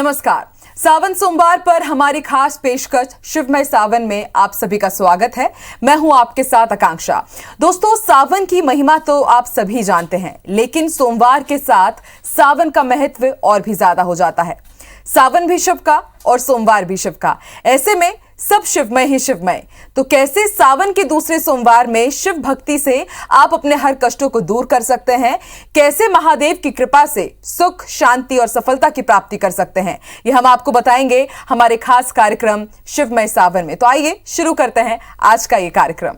नमस्कार। सावन सोमवार पर हमारी खास पेशकश शिवमय सावन में आप सभी का स्वागत है। मैं हूं आपके साथ आकांक्षा। दोस्तों, सावन की महिमा तो आप सभी जानते हैं, लेकिन सोमवार के साथ सावन का महत्व और भी ज्यादा हो जाता है। सावन भी शिव का और सोमवार भी शिव का, ऐसे में सब शिवमय ही शिवमय। तो कैसे सावन के दूसरे सोमवार में शिव भक्ति से आप अपने हर कष्टों को दूर कर सकते हैं, कैसे महादेव की कृपा से सुख, शांति और सफलता की प्राप्ति कर सकते हैं, ये हम आपको बताएंगे हमारे खास कार्यक्रम शिवमय सावन में। तो आइए शुरू करते हैं आज का ये कार्यक्रम।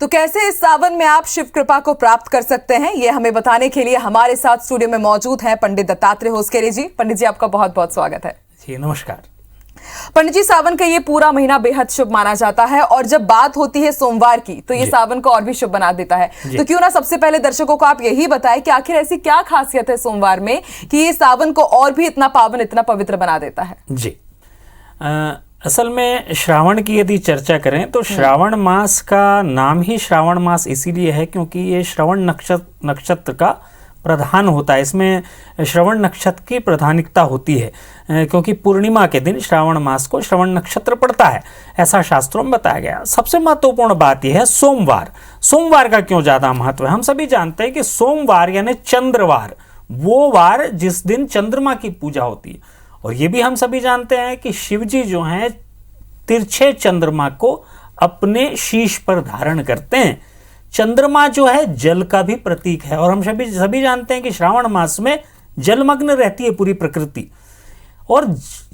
तो कैसे इस सावन में आप शिव कृपा को प्राप्त कर सकते हैं, ये हमें बताने के लिए हमारे साथ स्टूडियो में मौजूद हैं पंडित दत्तात्रेय होसकेरे जी। पंडित जी, आपका बहुत बहुत स्वागत है। जी नमस्कार। पंडित जी, सावन का ये पूरा महीना बेहद शुभ माना जाता है और जब बात होती है सोमवार की तो ये सावन को और भी शुभ बना देता है। तो क्यों ना सबसे पहले दर्शकों को आप यही बताएं कि आखिर ऐसी क्या खासियत है सोमवार में कि ये सावन को और भी इतना पावन, इतना पवित्र बना देता है। जी असल में श्रावण की यदि चर्चा करें तो श्रावण मास का नाम ही श्रावण मास इसीलिए है क्योंकि ये श्रवण नक्षत्र का प्रधान होता है। इसमें श्रवण नक्षत्र की प्रधानिकता होती है क्योंकि पूर्णिमा के दिन श्रावण मास को श्रवण नक्षत्र पड़ता है, ऐसा शास्त्रों में बताया गया। सबसे महत्वपूर्ण बात यह है सोमवार का क्यों ज्यादा महत्व है। हम सभी जानते हैं कि सोमवार यानी चंद्रवार, वो वार जिस दिन चंद्रमा की पूजा होती है। और ये भी हम सभी जानते हैं कि शिव जी जो हैं तिरछे चंद्रमा को अपने शीश पर धारण करते हैं। चंद्रमा जो है जल का भी प्रतीक है और हम सभी जानते हैं कि श्रावण मास में जलमग्न रहती है पूरी प्रकृति। और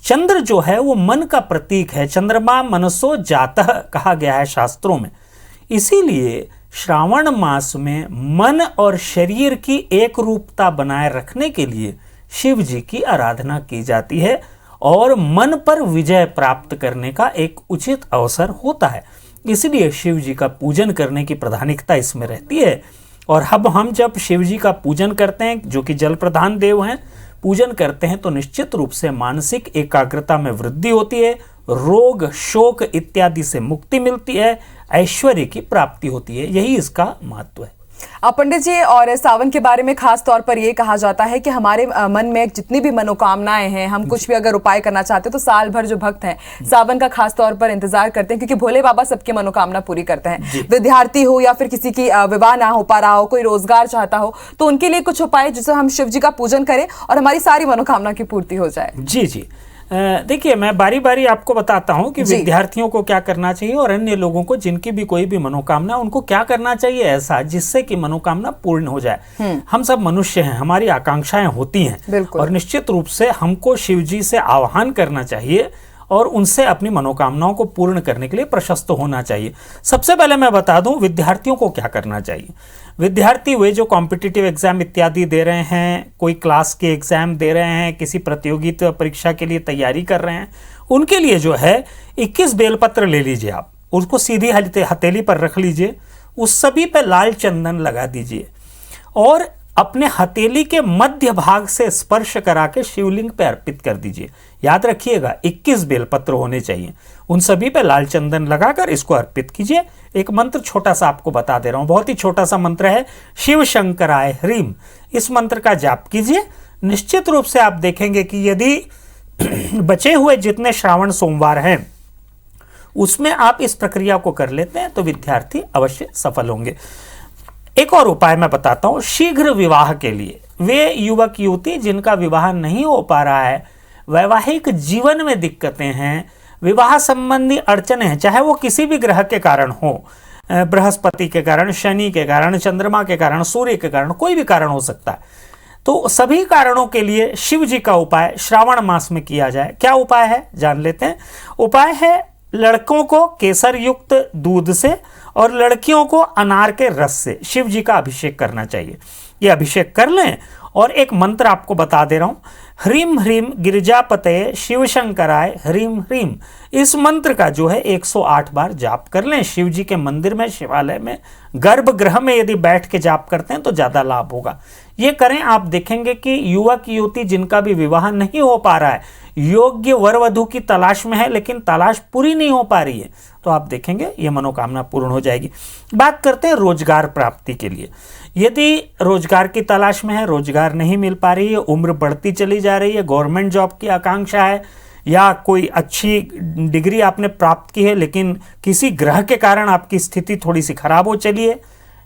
चंद्र जो है वो मन का प्रतीक है। चंद्रमा मनसो जातः कहा गया है शास्त्रों में। इसीलिए श्रावण मास में मन और शरीर की एक रूपता बनाए रखने के लिए शिव जी की आराधना की जाती है और मन पर विजय प्राप्त करने का एक उचित अवसर होता है। इसलिए शिव जी का पूजन करने की प्रधानिकता इसमें रहती है। और अब हम जब शिव जी का पूजन करते हैं, जो कि जल प्रधान देव हैं, पूजन करते हैं तो निश्चित रूप से मानसिक एकाग्रता में वृद्धि होती है, रोग, शोक इत्यादि से मुक्ति मिलती है, ऐश्वर्य की प्राप्ति होती है। यही इसका महत्व है। पंडित जी, और सावन के बारे में खास तौर पर यह कहा जाता है कि हमारे मन में जितनी भी मनोकामनाएं हैं, हम कुछ भी अगर उपाय करना चाहते हैं तो साल भर जो भक्त हैं सावन का खास तौर पर इंतजार करते हैं, क्योंकि भोले बाबा सबकी मनोकामना पूरी करते हैं। विद्यार्थी हो या फिर किसी की विवाह ना हो पा रहा हो, कोई रोजगार चाहता हो, तो उनके लिए कुछ उपाय जिससे हम शिव जी का पूजन करें और हमारी सारी मनोकामना की पूर्ति हो जाए। जी देखिए, मैं बारी बारी आपको बताता हूं कि विद्यार्थियों को क्या करना चाहिए और अन्य लोगों को जिनकी भी कोई भी मनोकामना, उनको क्या करना चाहिए ऐसा जिससे कि मनोकामना पूर्ण हो जाए। हम सब मनुष्य हैं, हमारी आकांक्षाएं होती हैं और निश्चित रूप से हमको शिव जी से आह्वान करना चाहिए और उनसे अपनी मनोकामनाओं को पूर्ण करने के लिए प्रशस्त होना चाहिए। सबसे पहले मैं बता दूं विद्यार्थियों को क्या करना चाहिए। विद्यार्थी वे जो कॉम्पिटिटिव एग्जाम इत्यादि दे रहे हैं, कोई क्लास के एग्जाम दे रहे हैं, किसी प्रतियोगिता परीक्षा के लिए तैयारी कर रहे हैं, उनके लिए जो है 21 बेलपत्र ले लीजिए। आप उसको सीधी हथेली पर रख लीजिए, उस सभी पे लाल चंदन लगा दीजिए और अपने हथेली के मध्य भाग से स्पर्श करा के शिवलिंग पे अर्पित कर दीजिए। याद रखिएगा 21 बेलपत्र होने चाहिए। उन सभी पे लाल चंदन लगाकर इसको अर्पित कीजिए। एक मंत्र छोटा सा आपको बता दे रहा हूं, बहुत ही छोटा सा मंत्र है, शिव शंकराय ह्रीम। इस मंत्र का जाप कीजिए। निश्चित रूप से आप देखेंगे कि यदि बचे हुए जितने श्रावण सोमवार हैं उसमें आप इस प्रक्रिया को कर लेते हैं तो विद्यार्थी अवश्य सफल होंगे। एक और उपाय मैं बताता हूं शीघ्र विवाह के लिए। वे युवक युवती जिनका विवाह नहीं हो पा रहा है, वैवाहिक जीवन में दिक्कतें हैं, विवाह संबंधी अड़चने हैं, चाहे वो किसी भी ग्रह के कारण हो, बृहस्पति के कारण, शनि के कारण, चंद्रमा के कारण, सूर्य के कारण, कोई भी कारण हो सकता है। तो सभी कारणों के लिए शिव जी का उपाय श्रावण मास में किया जाए। क्या उपाय है जान लेते हैं। उपाय है लड़कों को केसर युक्त दूध से और लड़कियों को अनार के रस से शिव जी का अभिषेक करना चाहिए। ये अभिषेक कर लें और एक मंत्र आपको बता दे रहा हूं, ह्रीम ह्रीम गिरिजापतये शिव शंकराय ह्रीम ह्रीम। इस मंत्र का जो है 108 बार जाप कर लें। शिव जी के मंदिर में, शिवालय में गर्भगृह में यदि बैठ के जाप करते हैं तो ज्यादा लाभ होगा। ये करें, आप देखेंगे कि युवक युवती जिनका भी विवाह नहीं हो पा रहा है, योग्य वर वधू की तलाश में है लेकिन तलाश पूरी नहीं हो पा रही है, तो आप देखेंगे ये मनोकामना पूर्ण हो जाएगी। बात करते हैं रोजगार प्राप्ति के लिए। यदि रोजगार की तलाश में है, रोजगार नहीं मिल पा रही है, उम्र बढ़ती चली जा रही है, गवर्नमेंट जॉब की आकांक्षा है या कोई अच्छी डिग्री आपने प्राप्त की है लेकिन किसी ग्रह के कारण आपकी स्थिति थोड़ी सी खराब हो चली है,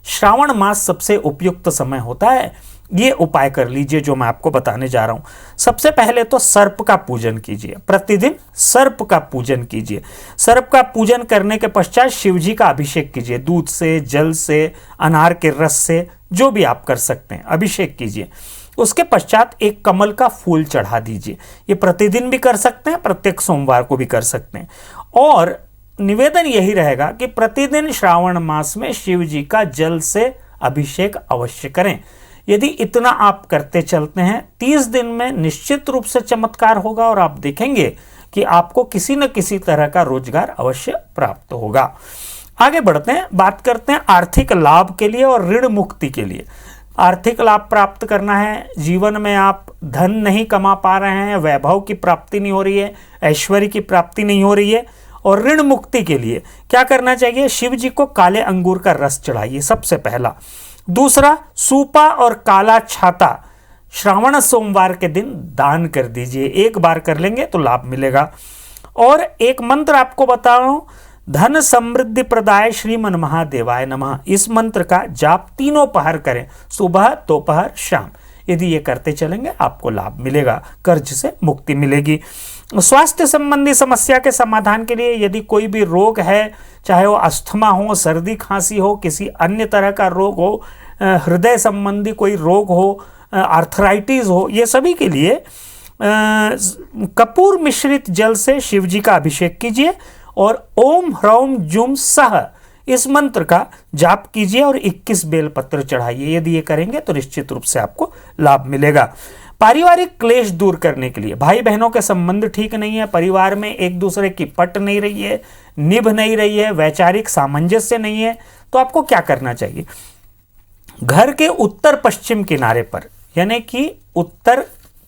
श्रावण मास सबसे उपयुक्त समय होता है। ये उपाय कर लीजिए जो मैं आपको बताने जा रहा हूं। सबसे पहले तो सर्प का पूजन कीजिए, प्रतिदिन सर्प का पूजन कीजिए। सर्प का पूजन करने के पश्चात शिव जी का अभिषेक कीजिए, दूध से, जल से, अनार के रस से, जो भी आप कर सकते हैं अभिषेक कीजिए। उसके पश्चात एक कमल का फूल चढ़ा दीजिए। ये प्रतिदिन भी कर सकते हैं, प्रत्येक सोमवार को भी कर सकते हैं। और निवेदन यही रहेगा कि प्रतिदिन श्रावण मास में शिव जी का जल से अभिषेक अवश्य करें। यदि इतना आप करते चलते हैं, 30 दिन में निश्चित रूप से चमत्कार होगा और आप देखेंगे कि आपको किसी न किसी तरह का रोजगार अवश्य प्राप्त होगा। आगे बढ़ते हैं, बात करते हैं आर्थिक लाभ के लिए और ऋण मुक्ति के लिए। आर्थिक लाभ प्राप्त करना है, जीवन में आप धन नहीं कमा पा रहे हैं, वैभव की प्राप्ति नहीं हो रही है, ऐश्वर्य की प्राप्ति नहीं हो रही है, और ऋण मुक्ति के लिए क्या करना चाहिए? शिव जी को काले अंगूर का रस चढ़ाइए, सबसे पहला। दूसरा, सूपा और काला छाता श्रावण सोमवार के दिन दान कर दीजिए। एक बार कर लेंगे तो लाभ मिलेगा। और एक मंत्र आपको बता रहा हूं, धन समृद्धि प्रदाय श्रीमन महादेवाय नमः। इस मंत्र का जाप तीनों पहर करें, सुबह, दोपहर, शाम। यदि ये करते चलेंगे आपको लाभ मिलेगा, कर्ज से मुक्ति मिलेगी। स्वास्थ्य संबंधी समस्या के समाधान के लिए यदि कोई भी रोग है, चाहे वो अस्थमा हो, सर्दी खांसी हो, किसी अन्य तरह का रोग हो, हृदय संबंधी कोई रोग हो, आर्थराइटिस हो, ये सभी के लिए कपूर मिश्रित जल से शिव जी का अभिषेक कीजिए और ओम ह्रौम जुम सह इस मंत्र का जाप कीजिए और 21 बेलपत्र चढ़ाइए। यदि ये करेंगे तो निश्चित रूप से आपको लाभ मिलेगा। पारिवारिक क्लेश दूर करने के लिए, भाई बहनों के संबंध ठीक नहीं है, परिवार में एक दूसरे की पट नहीं रही है, निभ नहीं रही है, वैचारिक सामंजस्य नहीं है, तो आपको क्या करना चाहिए? घर के उत्तर पश्चिम किनारे पर, यानी कि उत्तर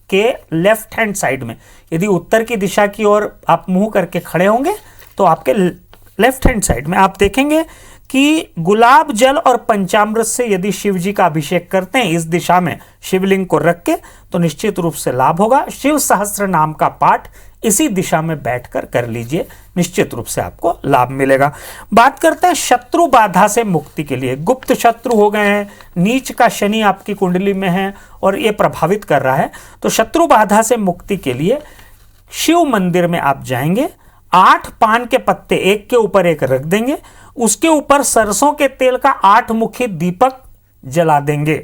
के लेफ्ट हैंड साइड में, यदि उत्तर की दिशा की ओर आप मुंह करके खड़े होंगे तो आपके लेफ्ट हैंड साइड में आप देखेंगे कि गुलाब जल और पंचामृत से यदि शिव जी का अभिषेक करते हैं इस दिशा में शिवलिंग को रख के, तो निश्चित रूप से लाभ होगा। शिव सहस्त्र नाम का पाठ इसी दिशा में बैठकर कर लीजिए, निश्चित रूप से आपको लाभ मिलेगा। बात करते हैं शत्रु बाधा से मुक्ति के लिए। गुप्त शत्रु हो गए हैं, नीच का शनि आपकी कुंडली में है और ये प्रभावित कर रहा है, तो शत्रु बाधा से मुक्ति के लिए शिव मंदिर में आप जाएंगे, 8 पान के पत्ते एक के ऊपर एक रख देंगे, उसके ऊपर सरसों के तेल का 8 मुखी दीपक जला देंगे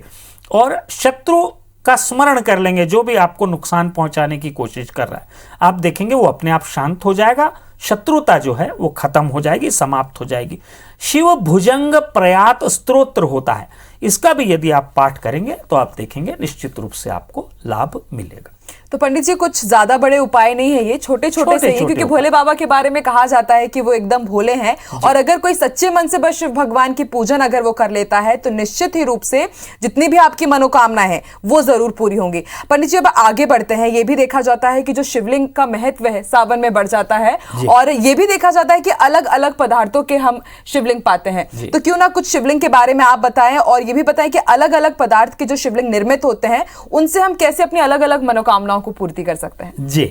और शत्रु का स्मरण कर लेंगे जो भी आपको नुकसान पहुंचाने की कोशिश कर रहा है। आप देखेंगे वो अपने आप शांत हो जाएगा, शत्रुता जो है वो खत्म हो जाएगी, समाप्त हो जाएगी। शिव भुजंग प्रयात स्तोत्र होता है, इसका भी यदि आप पाठ करेंगे तो आप देखेंगे निश्चित रूप से आपको लाभ मिलेगा। तो पंडित जी कुछ ज्यादा बड़े उपाय नहीं है, ये छोटे छोटे से, क्योंकि भोले बाबा के बारे में कहा जाता है कि वो एकदम भोले हैं और अगर कोई सच्चे मन से बस शिव भगवान की पूजन अगर वो कर लेता है तो निश्चित ही रूप से जितनी भी आपकी मनोकामना है वो जरूर पूरी होंगी। पंडित जी अब आगे बढ़ते हैं। ये भी देखा जाता है कि जो शिवलिंग का महत्व है सावन में बढ़ जाता है और ये भी देखा जाता है कि अलग अलग पदार्थों के हम शिवलिंग पाते हैं, तो क्यों ना कुछ शिवलिंग के बारे में आप बताएं और ये भी बताएं कि अलग अलग पदार्थ के जो शिवलिंग निर्मित होते हैं उनसे हम कैसे अपनी अलग अलग मनोकामनाओं को पूर्ति कर सकते हैं। जी,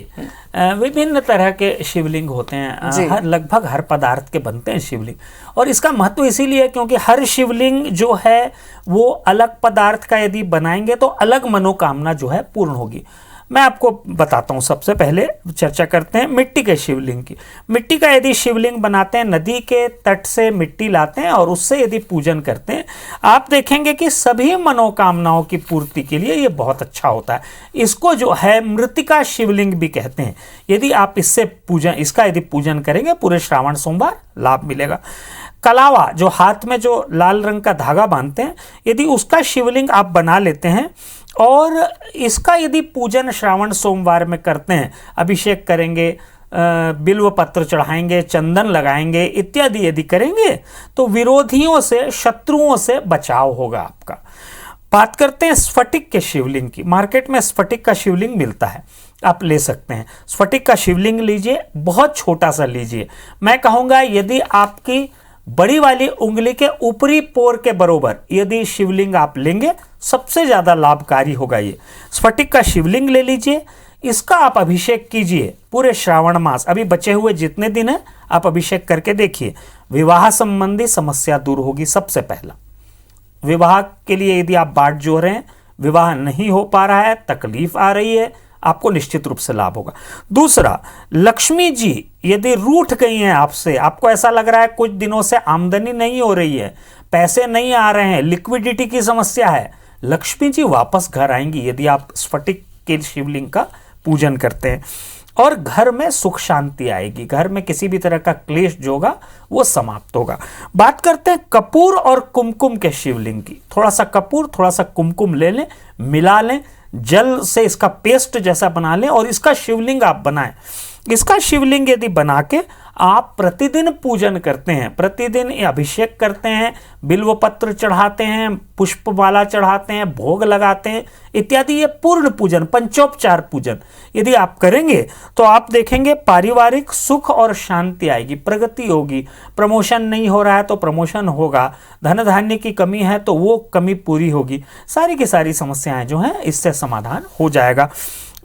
विभिन्न तरह के शिवलिंग होते हैं, लगभग हर पदार्थ के बनते हैं शिवलिंग, और इसका महत्व इसीलिए क्योंकि हर शिवलिंग जो है वो अलग पदार्थ का यदि बनाएंगे तो अलग मनोकामना जो है पूर्ण होगी। मैं आपको बताता हूँ, सबसे पहले चर्चा करते हैं मिट्टी के शिवलिंग की। मिट्टी का यदि शिवलिंग बनाते हैं, नदी के तट से मिट्टी लाते हैं और उससे यदि पूजन करते हैं, आप देखेंगे कि सभी मनोकामनाओं की पूर्ति के लिए ये बहुत अच्छा होता है। इसको जो है मृतिका शिवलिंग भी कहते हैं। यदि आप इसका यदि पूजन करेंगे पूरे श्रावण सोमवार, लाभ मिलेगा। कलावा, जो हाथ में जो लाल रंग का धागा बांधते हैं, यदि उसका शिवलिंग आप बना लेते हैं और इसका यदि पूजन श्रावण सोमवार में करते हैं, अभिषेक करेंगे, बिल्व पत्र चढ़ाएंगे, चंदन लगाएंगे इत्यादि यदि करेंगे तो विरोधियों से, शत्रुओं से बचाव होगा आपका। बात करते हैं स्फटिक के शिवलिंग की। मार्केट में स्फटिक का शिवलिंग मिलता है, आप ले सकते हैं। स्फटिक का शिवलिंग लीजिए, बहुत छोटा सा लीजिए। मैं कहूँगा यदि आपकी बड़ी वाली उंगली के ऊपरी पोर के बरोबर यदि शिवलिंग आप लेंगे, सबसे ज़्यादा लाभकारी होगा ये। स्फटिक का शिवलिंग ले लीजिए, इसका आप अभिषेक कीजिए पूरे श्रावण मास। अभी बचे हुए जितने दिन हैं आप अभिषेक करके देखिए, विवाह संबंधी समस्या दूर होगी। सबसे पहला, विवाह के लिए यदि आप बाट जोड़ रहे हैं, विवाह नहीं हो पा रहा है, तकलीफ आ रही है, आपको निश्चित रूप से लाभ होगा। दूसरा, लक्ष्मी जी यदि रूठ गई हैं आपसे, आपको ऐसा लग रहा है कुछ दिनों से आमदनी नहीं हो रही है, पैसे नहीं आ रहे हैं, लिक्विडिटी की समस्या है, लक्ष्मी जी वापस घर आएंगी यदि आप स्फटिक के शिवलिंग का पूजन करते हैं। और घर में सुख शांति आएगी, घर में किसी भी तरह का क्लेश जो होगा वो समाप्त होगा। बात करते हैं कपूर और कुमकुम के शिवलिंग की। थोड़ा सा कपूर, थोड़ा सा कुमकुम ले लें, मिला लें, जल से इसका पेस्ट जैसा बना लें और इसका शिवलिंग आप बनाएं। इसका शिवलिंग यदि बना के आप प्रतिदिन पूजन करते हैं, प्रतिदिन अभिषेक करते हैं, बिल्व पत्र चढ़ाते हैं, पुष्पमाला चढ़ाते हैं, भोग लगाते हैं इत्यादि, ये पूर्ण पूजन, पंचोपचार पूजन यदि आप करेंगे तो आप देखेंगे पारिवारिक सुख और शांति आएगी, प्रगति होगी। प्रमोशन नहीं हो रहा है तो प्रमोशन होगा, धन धान्य की कमी है तो वो कमी पूरी होगी, सारी की सारी समस्याएं जो हैं इससे समाधान हो जाएगा।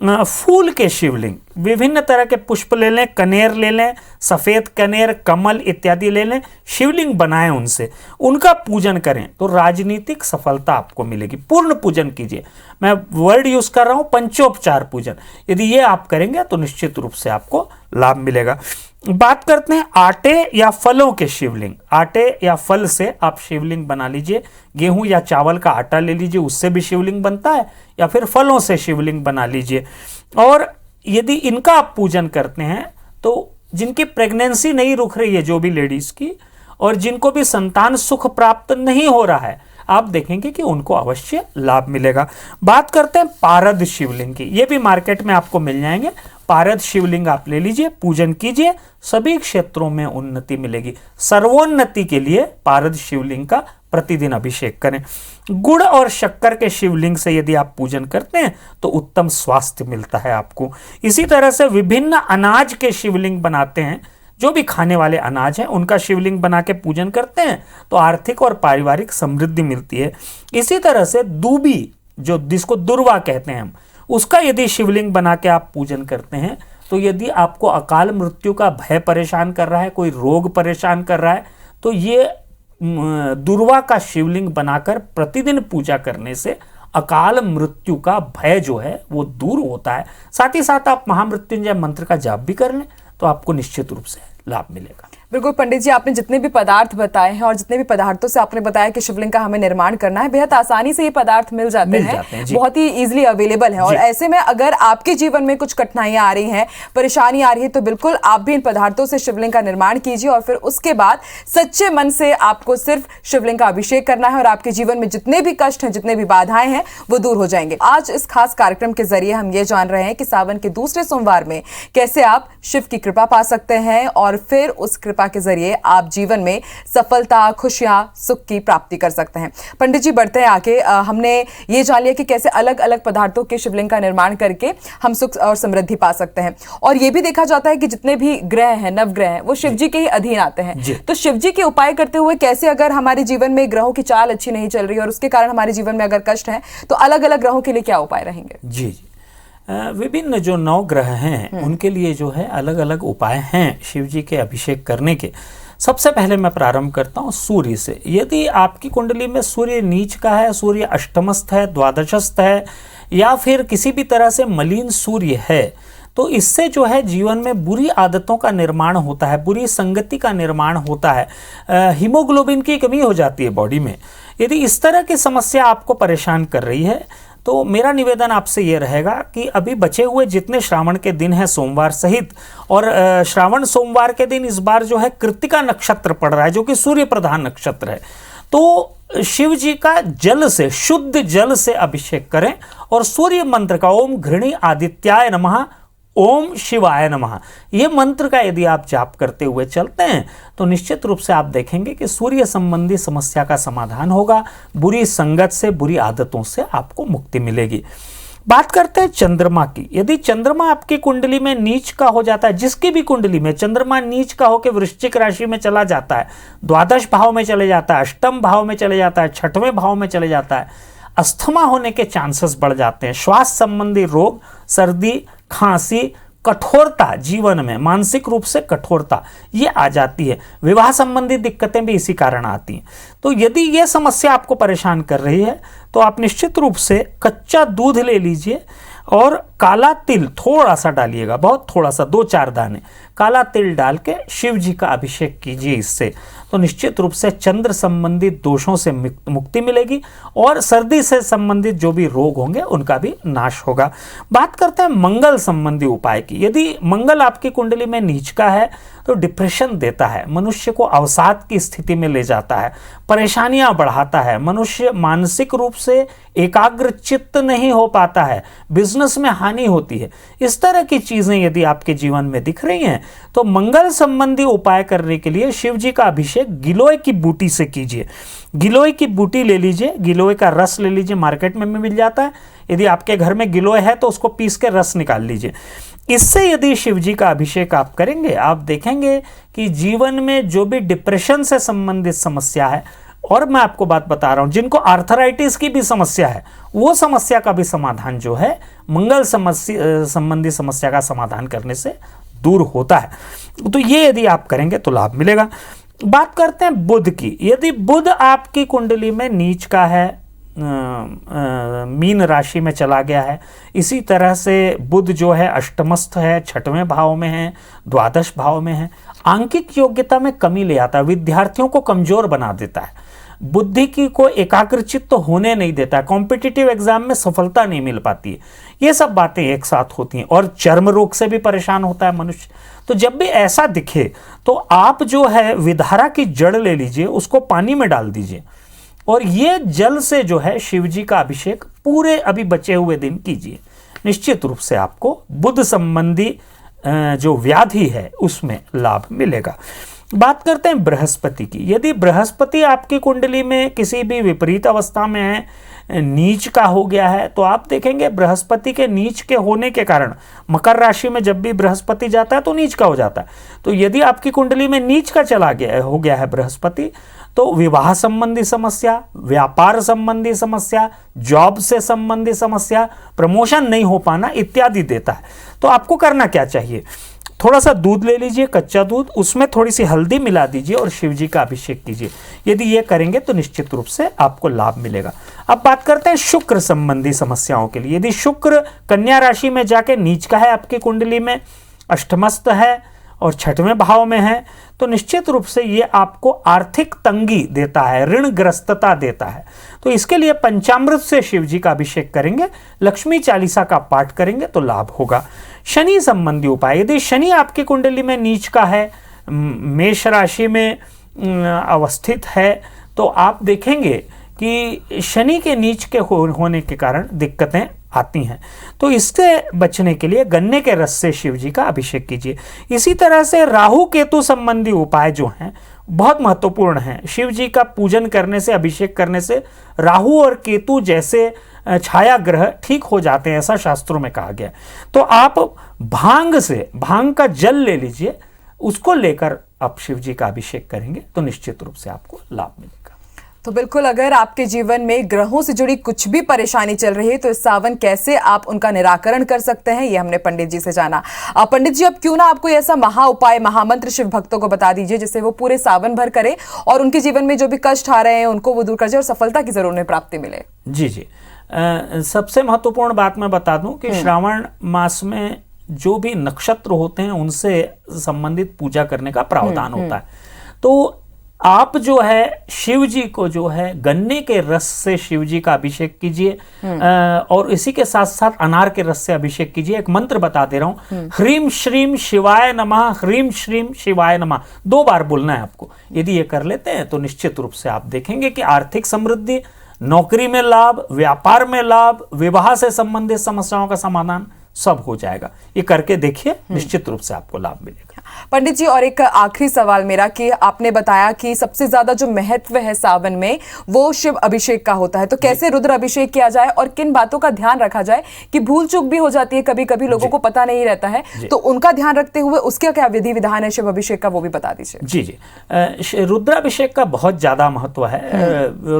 फूल के शिवलिंग, विभिन्न तरह के पुष्प ले लें, कनेर ले लें, सफ़ेद कनेर, कमल इत्यादि ले लें, शिवलिंग बनाएं, उनसे उनका पूजन करें तो राजनीतिक सफलता आपको मिलेगी। पूर्ण पूजन कीजिए, मैं वर्ड यूज कर रहा हूं पंचोपचार पूजन, यदि ये आप करेंगे तो निश्चित रूप से आपको लाभ मिलेगा। बात करते हैं आटे या फलों के शिवलिंग। आटे या फल से आप शिवलिंग बना लीजिए, गेहूं या चावल का आटा ले लीजिए, उससे भी शिवलिंग बनता है, या फिर फलों से शिवलिंग बना लीजिए। और यदि इनका आप पूजन करते हैं तो जिनकी प्रेगनेंसी नहीं रुक रही है, जो भी लेडीज की, और जिनको भी संतान सुख प्राप्त नहीं हो रहा है, आप देखेंगे कि उनको अवश्य लाभ मिलेगा। बात करते हैं पारद शिवलिंग की, ये भी मार्केट में आपको मिल जाएंगे। पारद शिवलिंग आप ले लीजिए, पूजन कीजिए, सभी क्षेत्रों में उन्नति मिलेगी। सर्वोन्नति के लिए पारद शिवलिंग का प्रतिदिन अभिषेक करें। गुड़ और शक्कर के शिवलिंग से यदि आप पूजन करते हैं तो उत्तम स्वास्थ्य मिलता है आपको। इसी तरह से विभिन्न अनाज के शिवलिंग बनाते हैं, जो भी खाने वाले अनाज हैं उनका शिवलिंग बना के पूजन करते हैं तो आर्थिक और पारिवारिक समृद्धि मिलती है। इसी तरह से दूबी, जो जिसको दुर्वा कहते हैं हम, उसका यदि शिवलिंग बना के आप पूजन करते हैं तो यदि आपको अकाल मृत्यु का भय परेशान कर रहा है, कोई रोग परेशान कर रहा है, तो ये दुर्वा का शिवलिंग बनाकर प्रतिदिन पूजा करने से अकाल मृत्यु का भय जो है वो दूर होता है। साथ ही साथ आप महामृत्युंजय मंत्र का जाप भी कर लें तो आपको निश्चित रूप से लाभ मिलेगा। बिल्कुल पंडित जी, आपने जितने भी पदार्थ बताए हैं और जितने भी पदार्थों से आपने बताया कि शिवलिंग का हमें निर्माण करना है, बेहद आसानी से ये पदार्थ मिल जाते हैं, बहुत ही इजीली अवेलेबल है। और ऐसे में अगर आपके जीवन में कुछ कठिनाइयां आ रही हैं, परेशानी आ रही है, तो बिल्कुल आप भी इन पदार्थों से शिवलिंग का निर्माण कीजिए और फिर उसके बाद सच्चे मन से आपको सिर्फ शिवलिंग का अभिषेक करना है और आपके जीवन में जितने भी कष्ट हैं, जितने भी बाधाएं हैं, वो दूर हो जाएंगे। आज इस खास कार्यक्रम के जरिए हम ये जान रहे हैं कि सावन के दूसरे सोमवार में कैसे आप शिव की कृपा पा सकते हैं और फिर उस कृपा के जरिए आप जीवन में सफलता, खुशियां, सुख की प्राप्ति कर सकते हैं। पंडित जी, बढ़ते हैं आगे। हमने ये जान लिया कि कैसे अलग अलग पदार्थों के शिवलिंग का निर्माण करके हम सुख और समृद्धि पा सकते हैं, और ये भी देखा जाता है कि जितने भी ग्रह हैं, नवग्रह हैं, वो शिव जी के ही अधीन आते हैं। तो शिव जी के उपाय करते हुए कैसे, अगर हमारे जीवन में ग्रहों की चाल अच्छी नहीं चल रही और उसके कारण हमारे जीवन में अगर कष्ट है, तो अलग अलग ग्रहों के लिए क्या उपाय रहेंगे? जी, विभिन्न जो 9 ग्रह हैं उनके लिए जो है अलग अलग उपाय हैं शिव जी के अभिषेक करने के। सबसे पहले मैं प्रारंभ करता हूं सूर्य से। यदि आपकी कुंडली में सूर्य नीच का है, सूर्य अष्टमस्थ है, द्वादशस्थ है, या फिर किसी भी तरह से मलिन सूर्य है, तो इससे जो है जीवन में बुरी आदतों का निर्माण होता है, बुरी संगति का निर्माण होता है, हीमोग्लोबिन की कमी हो जाती है बॉडी में। यदि इस तरह की समस्या आपको परेशान कर रही है तो मेरा निवेदन आपसे यह रहेगा कि अभी बचे हुए जितने श्रावण के दिन हैं सोमवार सहित, और श्रावण सोमवार के दिन इस बार जो है कृत्तिका नक्षत्र पड़ रहा है, जो कि सूर्य प्रधान नक्षत्र है, तो शिव जी का जल से, शुद्ध जल से अभिषेक करें और सूर्य मंत्र का ओम घृणी आदित्याय नमः ओम शिवाय नमः, ये मंत्र का यदि आप जाप करते हुए चलते हैं तो निश्चित रूप से आप देखेंगे कि सूर्य संबंधी समस्या का समाधान होगा, बुरी संगत से, बुरी आदतों से आपको मुक्ति मिलेगी। बात करते हैं चंद्रमा की। यदि चंद्रमा आपकी कुंडली में नीच का हो जाता है, जिसकी भी कुंडली में चंद्रमा नीच का होकर वृश्चिक राशि में चला जाता है, द्वादश भाव में चले जाता है, अष्टम भाव में चले जाता है, छठवें भाव में चले जाता है, अस्थमा होने के चांसेस बढ़ जाते हैं। श्वास संबंधी रोग, सर्दी, खांसी, कठोरता, जीवन में मानसिक रूप से कठोरता ये आ जाती है। विवाह संबंधी दिक्कतें भी इसी कारण आती हैं। तो यदि ये समस्या आपको परेशान कर रही है तो आप निश्चित रूप से कच्चा दूध ले लीजिए और काला तिल थोड़ा सा डालिएगा, बहुत थोड़ा सा, 2-4 दाने काला तिल डाल के शिव जी का अभिषेक कीजिए। इससे तो निश्चित रूप से चंद्र संबंधित दोषों से मुक्ति मिलेगी और सर्दी से संबंधित जो भी रोग होंगे उनका भी नाश होगा। बात करते हैं मंगल संबंधी उपाय की। यदि मंगल आपकी कुंडली में नीच का है तो डिप्रेशन देता है, मनुष्य को अवसाद की स्थिति में ले जाता है, परेशानियां बढ़ाता है, मनुष्य मानसिक रूप से एकाग्र चित्त नहीं हो पाता है, बिजनेस में हानि होती है। इस तरह की चीजें यदि आपके जीवन में दिख रही हैं तो मंगल संबंधी उपाय करने के लिए शिव जी का अभिषेक गिलोय की बूटी से कीजिए। गिलोय की बूटी ले लीजिए, गिलोय का रस ले लीजिए, मार्केट में मिल जाता है। यदि आपके घर में गिलोय है तो उसको पीस के रस निकाल लीजिए। इससे यदि शिव जी का अभिषेक आप करेंगे, आप देखेंगे कि जीवन में जो भी डिप्रेशन से संबंधित समस्या है, और मैं आपको बात बता रहा हूं, जिनको आर्थराइटिस की भी समस्या है, वो समस्या का भी समाधान जो है मंगल संबंधी समस्या का समाधान करने से दूर होता है। तो ये यदि आप करेंगे तो लाभ मिलेगा। बात करते हैं बुध की। यदि बुध आपकी कुंडली में नीच का है, मीन राशि में चला गया है, इसी तरह से बुध जो है अष्टमस्थ है, छठवें भाव में है, द्वादश भाव में है, आंकिक योग्यता में कमी ले आता है, विद्यार्थियों को कमजोर बना देता है, बुद्धि की को एकाग्रचित्त तो होने नहीं देता है, कॉम्पिटिटिव एग्जाम में सफलता नहीं मिल पाती है। ये सब बातें एक साथ होती हैं और चर्म रोग से भी परेशान होता है मनुष्य। तो जब भी ऐसा दिखे तो आप जो है विधारा की जड़ ले लीजिए, उसको पानी में डाल दीजिए और ये जल से जो है शिव जी का अभिषेक पूरे अभी बचे हुए दिन कीजिए। निश्चित रूप से आपको बुध संबंधी जो व्याधि है उसमें लाभ मिलेगा। बात करते हैं बृहस्पति की। यदि बृहस्पति आपकी कुंडली में किसी भी विपरीत अवस्था में है, नीच का हो गया है, तो आप देखेंगे बृहस्पति के नीच के होने के कारण, मकर राशि में जब भी बृहस्पति जाता है तो नीच का हो जाता है। तो यदि आपकी कुंडली में नीच का हो गया है बृहस्पति, तो विवाह संबंधी समस्या, व्यापार संबंधी समस्या, जॉब से संबंधी समस्या, प्रमोशन नहीं हो पाना इत्यादि देता है। तो आपको करना क्या चाहिए? थोड़ा सा दूध ले लीजिए, कच्चा दूध, उसमें थोड़ी सी हल्दी मिला दीजिए और शिव जी का अभिषेक कीजिए। यदि ये करेंगे तो निश्चित रूप से आपको लाभ मिलेगा। अब बात करते हैं शुक्र संबंधी समस्याओं के लिए। यदि शुक्र कन्या राशि में जाके नीच का है, आपकी कुंडली में अष्टमस्थ है और छठवें भाव में है, तो निश्चित रूप से ये आपको आर्थिक तंगी देता है, ऋणग्रस्तता देता है। तो इसके लिए पंचामृत से शिव जी का अभिषेक करेंगे, लक्ष्मी चालीसा का पाठ करेंगे तो लाभ होगा। शनि संबंधी उपाय। यदि शनि आपकी कुंडली में नीच का है, मेष राशि में अवस्थित है, तो आप देखेंगे कि शनि के नीच के होने के कारण दिक्कतें आती हैं। तो इससे बचने के लिए गन्ने के रस से शिव जी का अभिषेक कीजिए। इसी तरह से राहु केतु संबंधी उपाय जो हैं बहुत महत्वपूर्ण हैं। शिव जी का पूजन करने से, अभिषेक करने से राहु और केतु जैसे छाया ग्रह ठीक हो जाते हैं, ऐसा शास्त्रों में कहा गया। तो आप भांग का जल ले लीजिए, उसको लेकर आप शिव जी का अभिषेक करेंगे तो निश्चित रूप से आपको लाभ मिलेगा। तो बिल्कुल, अगर आपके जीवन में ग्रहों से जुड़ी कुछ भी परेशानी चल रही है तो इस सावन कैसे आप उनका निराकरण कर सकते हैं, ये हमने पंडित जी से जाना। पंडित जी, अब क्यों ना आपको ऐसा महा उपाय, महामंत्र शिव भक्तों को बता दीजिए जिससे वो पूरे सावन भर करे और उनके जीवन में जो भी कष्ट आ रहे हैं उनको वो दूर कर जाए और सफलता की जरूर उन्हें प्राप्ति मिले। जी सबसे महत्वपूर्ण बात मैं बता दूं कि श्रावण मास में जो भी नक्षत्र होते हैं उनसे संबंधित पूजा करने का प्रावधान होता है। तो आप जो है शिव जी को जो है गन्ने के रस से शिव जी का अभिषेक कीजिए और इसी के साथ साथ अनार के रस से अभिषेक कीजिए। एक मंत्र बता दे रहा हूं, ह्रीम श्रीम शिवाय नमः, ह्रीम श्रीम शिवाय नमः, 2 बार बोलना है आपको। यदि ये कर लेते हैं तो निश्चित रूप से आप देखेंगे कि आर्थिक समृद्धि, नौकरी में लाभ, व्यापार में लाभ, विवाह से संबंधित समस्याओं का समाधान सब हो जाएगा। ये करके देखिए, निश्चित रूप से आपको लाभ मिलेगा। पंडित जी, और एक आखिरी सवाल मेरा कि आपने बताया कि सबसे ज्यादा जो महत्व है सावन में वो शिव अभिषेक का होता है, तो कैसे रुद्र अभिषेक किया जाए और किन बातों का ध्यान रखा जाए कि भूल चूक भी हो जाती है, कभी कभी लोगों को पता नहीं रहता है, तो उनका ध्यान रखते हुए उसका क्या विधि विधान है शिव अभिषेक का, वो भी बता दीजिए। जी जी, रुद्राभिषेक का बहुत ज्यादा महत्व है।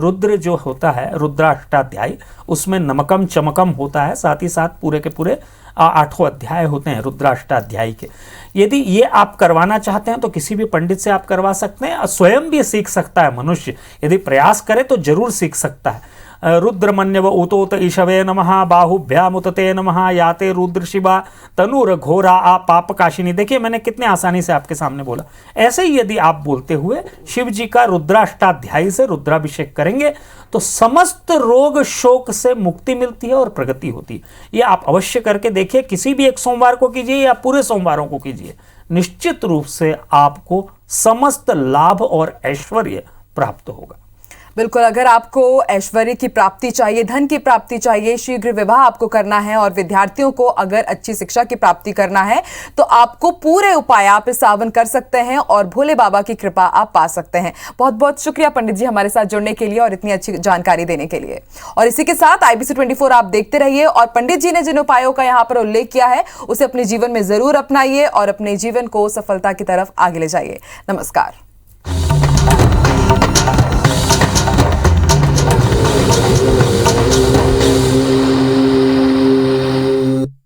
रुद्र जो होता है, रुद्राष्टाध्यायी, उसमें नमकम चमकम होता है, साथ ही साथ पूरे के पूरे 8 अध्याय होते हैं रुद्राष्टाध्यायी के। यदि ये आप करवाना चाहते हैं तो किसी भी पंडित से आप करवा सकते हैं, स्वयं भी सीख सकता है मनुष्य, यदि प्रयास करे तो जरूर सीख सकता है। रुद्रमन्यव उतोत ईशवे नमः, बाहुभ्यामुतते नमः, याते रुद्र शिवा तनुर घोरा आ पाप काशिनी। देखिए मैंने कितने आसानी से आपके सामने बोला। ऐसे ही यदि आप बोलते हुए शिव जी का रुद्राष्टाध्यायी से रुद्राभिषेक करेंगे तो समस्त रोग शोक से मुक्ति मिलती है और प्रगति होती है। ये आप अवश्य करके देखिए, किसी भी एक सोमवार को कीजिए या पूरे सोमवारों को कीजिए, निश्चित रूप से आपको समस्त लाभ और ऐश्वर्य प्राप्त होगा। बिल्कुल, अगर आपको ऐश्वर्य की प्राप्ति चाहिए, धन की प्राप्ति चाहिए, शीघ्र विवाह आपको करना है और विद्यार्थियों को अगर अच्छी शिक्षा की प्राप्ति करना है तो आपको पूरे उपाय आप इस सावन कर सकते हैं और भोले बाबा की कृपा आप पा सकते हैं। बहुत बहुत शुक्रिया पंडित जी हमारे साथ जुड़ने के लिए और इतनी अच्छी जानकारी देने के लिए। और इसी के साथ IBC 24 आप देखते रहिए और पंडित जी ने जिन उपायों का यहाँ पर उल्लेख किया है उसे अपने जीवन में जरूर अपनाइए और अपने जीवन को सफलता की तरफ आगे ले जाइए। नमस्कार। Thank you.